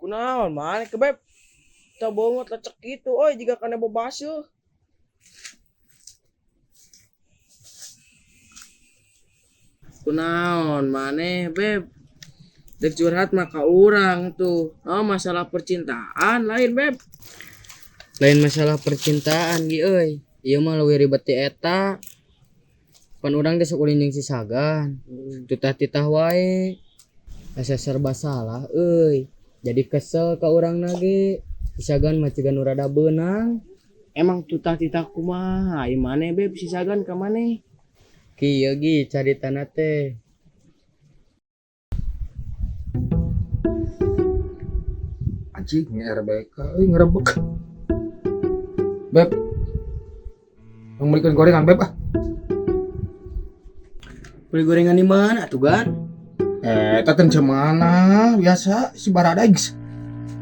Kunaon mana ke beb? Teu banget lecek gitu, oi jika kana bebasuh. Kunaon mana beb? Dek curhat mah ka urang tuh. Oh masalah percintaan lain beb. Lain masalah percintaan gi euy. Ieu mah leuwih ribet ti eta. Pan urang teh sok ulin jeung si Sagan. Tutah-titah wae. Asa serba salah euy. Jadi kesel ka urang ge. Si Sagan mah ciga nu rada beunang. Emang tutah-titah kumaha? Ai maneh beb si Sagan ka maneh? Kieu gi caritana teh. Anjing RBK ngerebek. Beb, yang belikan gorengan beb ah. Beli gorengan di mana tuh Gan? Taten cemana biasa si Baradags.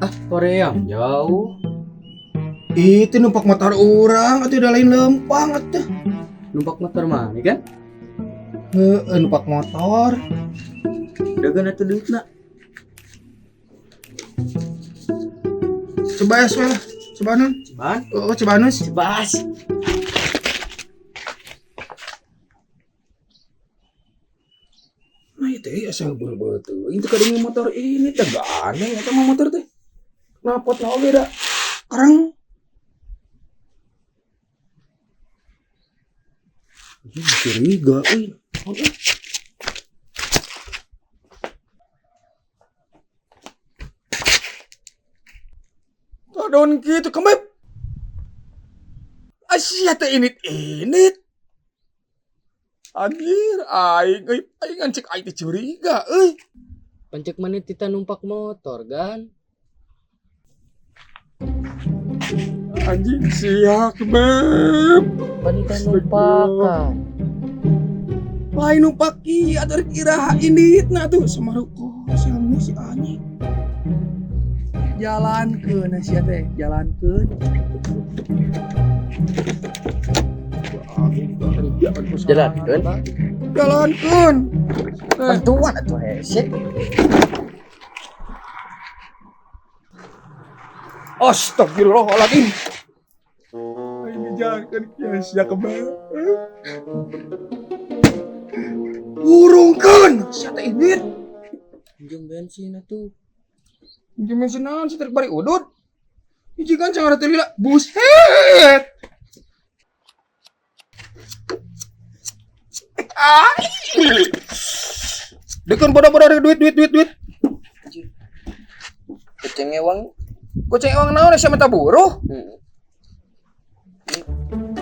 Ah, Korea jauh. Itu numpak motor orang atau udah lain lempang atuh. Numpak motor mana kan? Numpak motor. Dagan atuh duitna. Coba ya soal. Cobanan. Ceban? Oh, cobanus. Cebas. Nah itu ya asal betul. Itu kadang motor ini teh gak aneh eta mah motor teh. Napot na oge da. Karang ini curiga euy. Tadon gitu kembali. Asia teh init. Anjir, aing ngancik aing teh curiga euy. Pancek maneh tita numpak motor Gan. Anjing siak beb. Panita numpakan. Lain numpak ieu atuh kira inditna tuh sama ruko sama si anjing. Jalankeun sia teh, jalankeun. Jalankeun. Bantuan atuh hese. Astagfirullahaladzim. Ini jangan kias ya kembali. Urungkeun sia teh indit. Pinjam bensin atuh. Pinjam bensin naon si trek bari udut. Hiji kan cangar teh lila buset. Dekeun bodoh-bodoh duit. Keceng ewang. Kucing ewang naon sia mata buruh.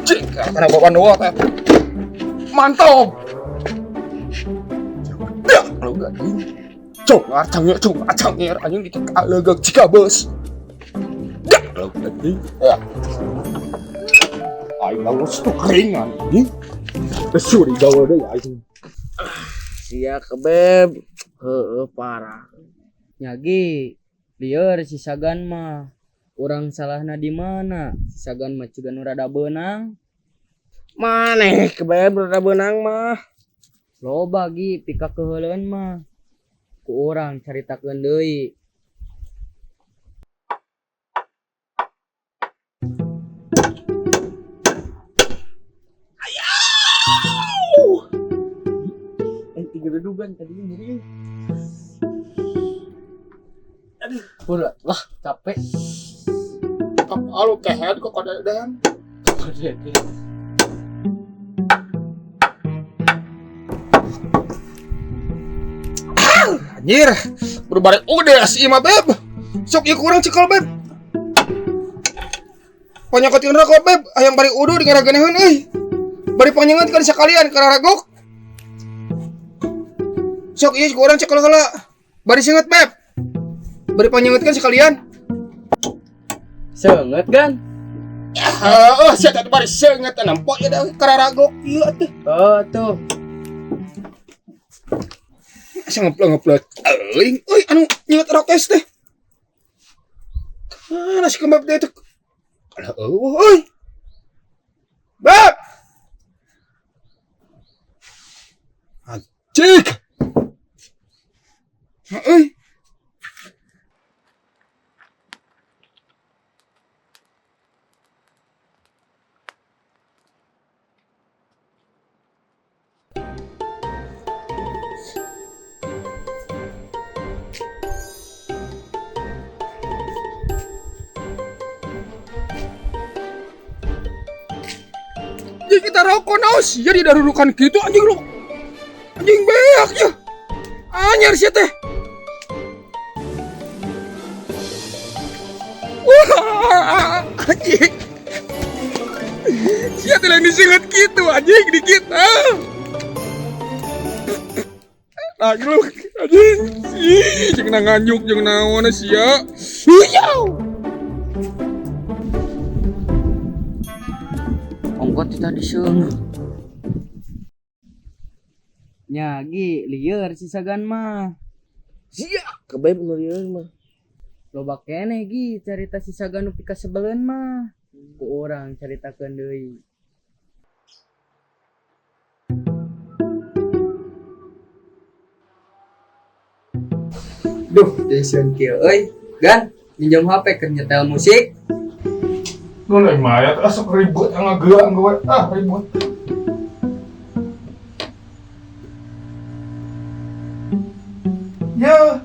Cik, karena bawa doa teh. Mantap. Ya, kalau enggak ini. Cangir anjing di alegak Cikabus. Ya, kalau enggak ini. Ya. Aing lawas tuh keringan ini. Besuri gawe deui aing. Sia kebeb. Heueuh parah. Nyagi lieur si Sagan mah. Urang salahna di mana? Si Sagan mah ciga nu rada beunang. Maneh kebeb rada beunang mah. Loba gi pika keheuleun mah. Ku urang caritakeun deui. Tiga dudugan tadi ini. Aduh, udah lah capek. Alu kehead kok kadang. Anjir, berbalik udah si Ima beb. Sok ieu kurang cikal beb. Panyakeun rokok beb, hayang bari udu di ngarageneun euy. Bari panyengeutkeun sakalian kararagok. Sok ieu kurang cikal heula. Bari seungeut beb. Bari panyengeutkeun sekalian. Seungeut kan? Heeh, sia teh bari seungeut nampo ya da kararagok ieu teh. Oh tuh. Asa ngeplek euy anu nyeut rokes teh. Mana si kembab teh teh. Alah euy. Bab. Cik. Euy. Anjing kita rokok naos. Ya di darurukan gitu anjing lu. Anjing beak ya. Anyar sih teh. Wah, anjing. Sia teh lain disengat gitu anjing dikit. Nah, lu anjing. Ih, jeung nganyuk jeung naon sia. Uyau. Ongkot kita diseung. Nya gi lieur si Sagan mah. Sia, kebae nu lieur mah. Loba keneh gi carita si Sagan nu pika sebeleun mah. Ku urang caritakeun deui. Duh, Jason kieu euy. Gan, minjem HP keur nyetel musik. Lu lain mayat asup ribut ngageang gue. Ribut. Ya.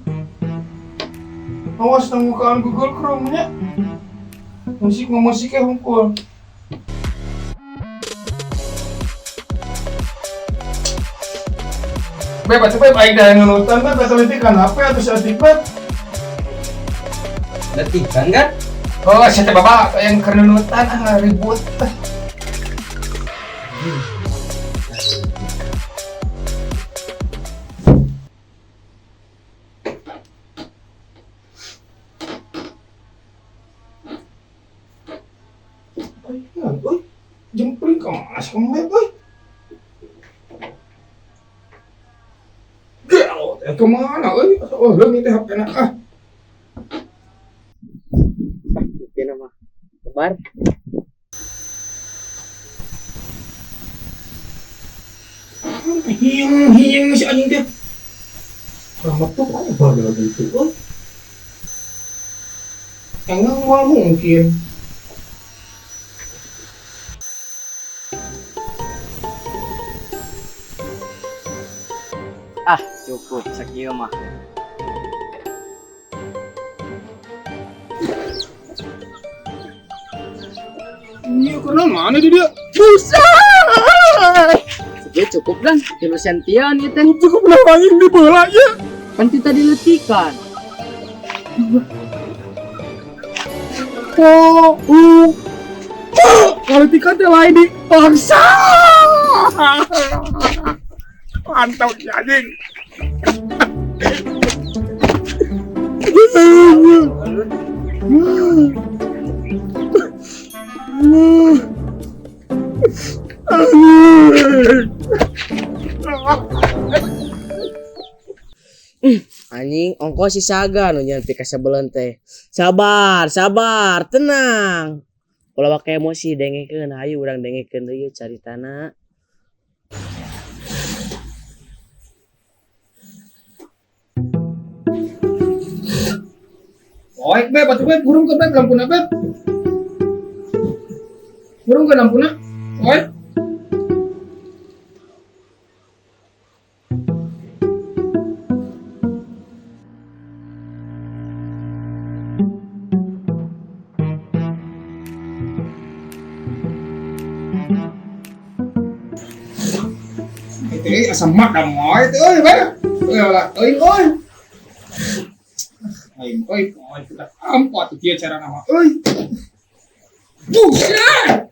Awas nang mukaan Google Chrome nya. Musiknya hungkul. Beb, aing dah nunutan beb telitikan HP atau seatibat. Letihan kan? Oh, saya bapak yang kenunutan ribut. Jempring ke mas kembali, boy. Gel, kemana, boy? Oh, lu ngerti HP nak Oke nama. Kebar. Hiang si anjing dia. Rahmat tuh kok badal gitu, boy. Enggak mal mungkin. Cukup sakieu mah. Iya, karena mana dia? Buset! Sekieu cukup dan 3 sentian ieu teh. Cukup lawain di bola ya. Kan kita diletikan. Kalau tiket lain di bangsa. Mantap si anjing. Anjing, ongkos si Sagan nu nyan pika sebeleun teh. Sabar, tenang. Kalau pakai emosi dengekeun, hayu urang dengekeun deui caritana. Oek beb, atuh beb, burung ke beb, lampuna beb. Burung ke lampuna. Oek. Itu asam mak dah moy tu euy beb. Euy oi. Oi, sudah ampun tuh dia cara nama. Oi. Buset.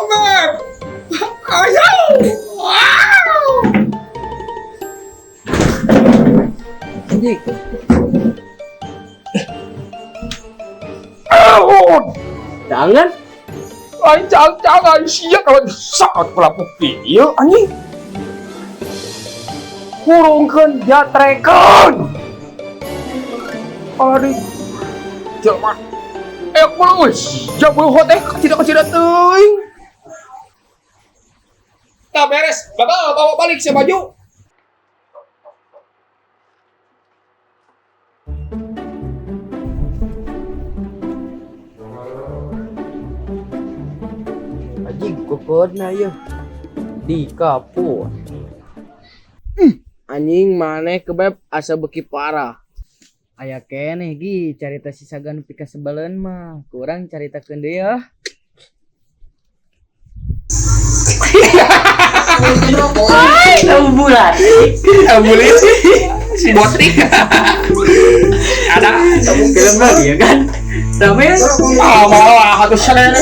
Beb. Ayo. Wow. Anjing. Jangan. Jangan siap kalau saat pelapuk dia anjing. Kurungkeun jatrekeun. Ari. Coba. Plus. Jauh hoteh tidak teuing. Tak beres. Bawa balik si baju. Anjing kokodna ieu. Di kapur. Anjing maneh ke beb asa beuki parah. Aya keneh gi carita si Sagan pika sebeleun mah. Kurang caritakeun deui ah. Ay, tahu bulan. Boleh si botik. Ada Film lagi ya kan? Tapi bawa satu sana.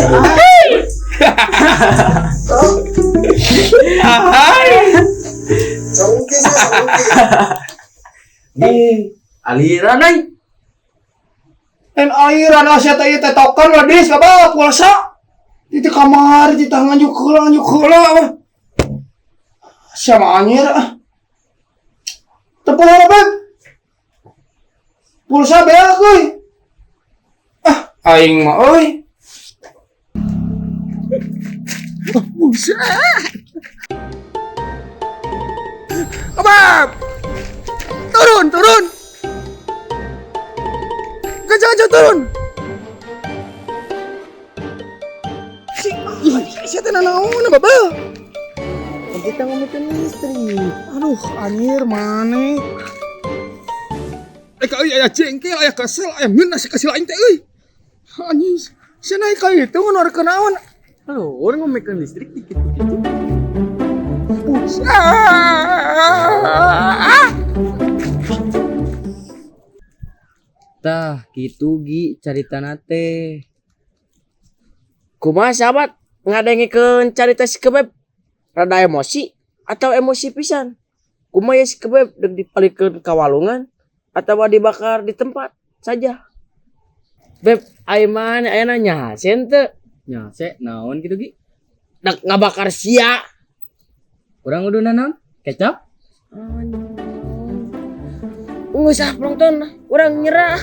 aliran ay. Dan airan Asia teh tetokan wadis bapak puasa. Di kamar di tangan nyukula. Sama anjir. Tepung apa, Beb? Pulsa beak euy. Aing mah euy. Pulsa. Abab. Turun. Gajah turun. Si teh nanaon, Baba? Kita ngomongin listrik. Aduh, anjir mana? Aya jengkel, aya kesel, aya ngeun asa kasih lain teh euy. Anjing, sia naik ka itu ngeluarkeun naon? Halo, orang ngomongin listrik dikit-dikit. Tah, gitu Gi carita nate. Kumaha sahabat ngadengikeun carita si Kebeb? Rada emosi atau emosi pisan? Kumaha si Kebeb deuk dipalikeun ka walungan atau dibakar di tempat saja? Beb, ai mana aya nyasen teu? Nyase naon gitu Gi? Dak ngabakar sia. Urang udah naon? Kecap? Usah penonton, urang nyerah.